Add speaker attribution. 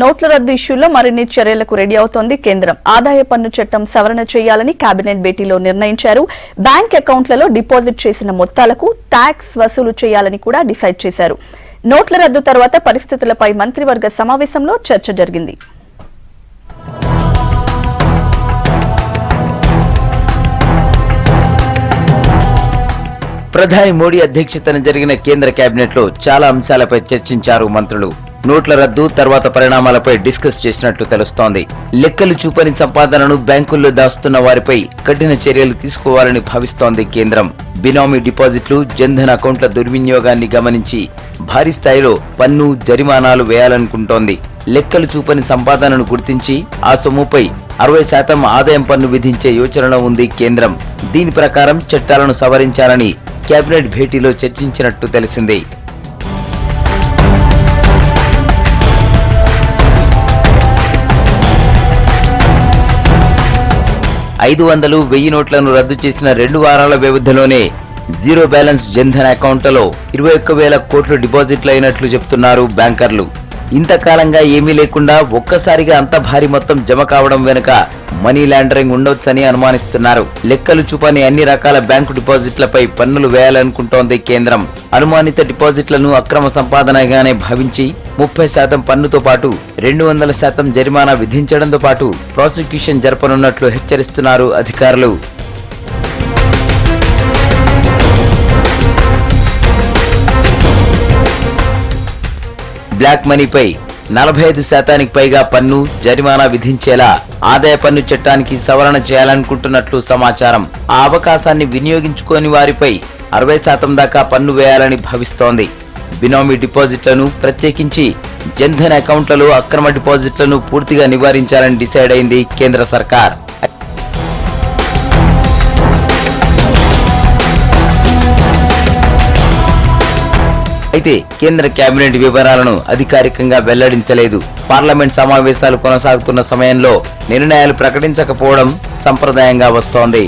Speaker 1: నోట్ల రద్దు ఇష్యూలో మరిన్ని చర్యలకు రెడీ అవుతోంది కేంద్రం. ఆదాయ పన్ను చట్టం సవరణ చేయాలని కేబినెట్ భేటీలో నిర్ణయించారు. బ్యాంక్ అకౌంట్లలో డిపాజిట్ చేసిన మొత్తాలకు ట్యాక్స్ వసూలు చేయాలని కూడా డిసైడ్ చేశారు. నోట్ల రద్దు తర్వాత పరిస్థితులపై మంత్రివర్గ సమావేశంలో చర్చ జరిగింది.
Speaker 2: ప్రధాని మోడీ అధ్యక్షతన జరిగిన కేంద్ర కేబినెట్ లో చాలా అంశాలపై చర్చించారు మంత్రులు. నోట్ల రద్దు తర్వాత పరిణామాలపై డిస్కస్ చేసినట్టు తెలుస్తోంది. లెక్కలు చూపని సంపాదనను బ్యాంకుల్లో దాస్తున్న వారిపై కఠిన చర్యలు తీసుకోవాలని భావిస్తోంది కేంద్రం. బినామీ డిపాజిట్లు, జన్ధన్ అకౌంట్ల దుర్వినియోగాన్ని గమనించి భారీ స్థాయిలో పన్ను, జరిమానాలు వేయాలనుకుంటోంది. లెక్కలు చూపని సంపాదనను గుర్తించి ఆ సొమ్ముపై 60% ఆదాయం పన్ను విధించే యోచనలో ఉంది కేంద్రం. దీని ప్రకారం చట్టాలను సవరించాలని కేబినెట్ భేటీలో చర్చించినట్టు తెలిసింది. $500, 1000 నోట్లను రద్దు చేసిన 2 వారాల వ్యవధిలోనే జీరో బ్యాలెన్స్ జన్ధన్ అకౌంట్లలో 21,000 కోట్లు డిపాజిట్లు అయినట్లు చెబుతున్నారు బ్యాంకర్లు. ఇంతకాలంగా ఏమీ లేకుండా ఒక్కసారిగా అంత భారీ మొత్తం జమ కావడం వెనుక మనీ లాండరింగ్ ఉండొచ్చని అనుమానిస్తున్నారు. లెక్కలు చూపని అన్ని రకాల బ్యాంకు డిపాజిట్లపై పన్నులు వేయాలనుకుంటోంది కేంద్రం. అనుమానిత డిపాజిట్లను అక్రమ సంపాదనగానే భావించి 30% పన్నుతో పాటు 200% జరిమానా విధించడంతో పాటు ప్రాసిక్యూషన్ జరపనున్నట్లు హెచ్చరిస్తున్నారు అధికారులు. బ్లాక్ మనీపై 45% పైగా పన్ను, జరిమానా విధించేలా ఆదాయ పన్ను చట్టానికి సవరణ చేయాలనుకుంటున్నట్లు సమాచారం. ఆ అవకాశాన్ని వినియోగించుకోని వారిపై 60% దాకా పన్ను వేయాలని భావిస్తోంది. బినామీ డిపాజిట్లను, ప్రత్యేకించి జన్ధన్ అకౌంట్లలో అక్రమ డిపాజిట్లను పూర్తిగా నివారించాలని డిసైడ్ అయింది కేంద్ర సర్కార్. అయితే కేంద్ర కేబినెట్ వివరాలను అధికారికంగా వెల్లడించలేదు. పార్లమెంట్ సమావేశాలు కొనసాగుతున్న సమయంలో నిర్ణయాలు ప్రకటించకపోవడం సంప్రదాయంగా వస్తోంది.